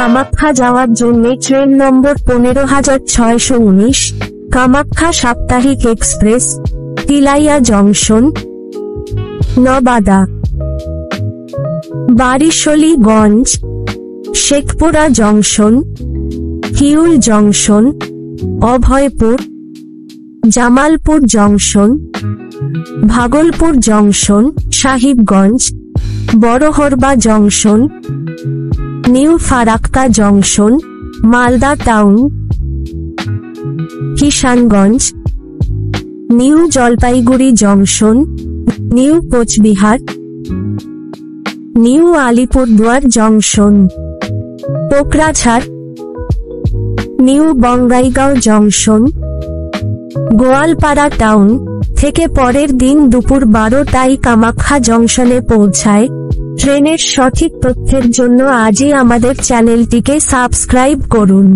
কামাখ্যা যাওয়ার জন্য ট্রেন নম্বর 15619, কামাখ্যা সাপ্তাহিক express, Tilaiya junction, Nawada, Warisaliganj, Sheikhpura junction, Kiul junction, Abhaipur, Jamalpur junction, Bhagalpur junction, Sahibganj, Barharwa junction, new Farakka junction, Malda town, Kishanganj, new Jalpaiguri junction, new Cooch Behar, new Alipurduar junction, Kokrajhar, new Bongaigaon junction, Goalpara town থেকে পরের দিন দুপুর 12টায় কামাখ্যা জংশনে পৌঁছায়। ট্রেনের সঠিক তথ্যের জন্য আজই আমাদের চ্যানেলটিকে সাবস্ক্রাইব করুন।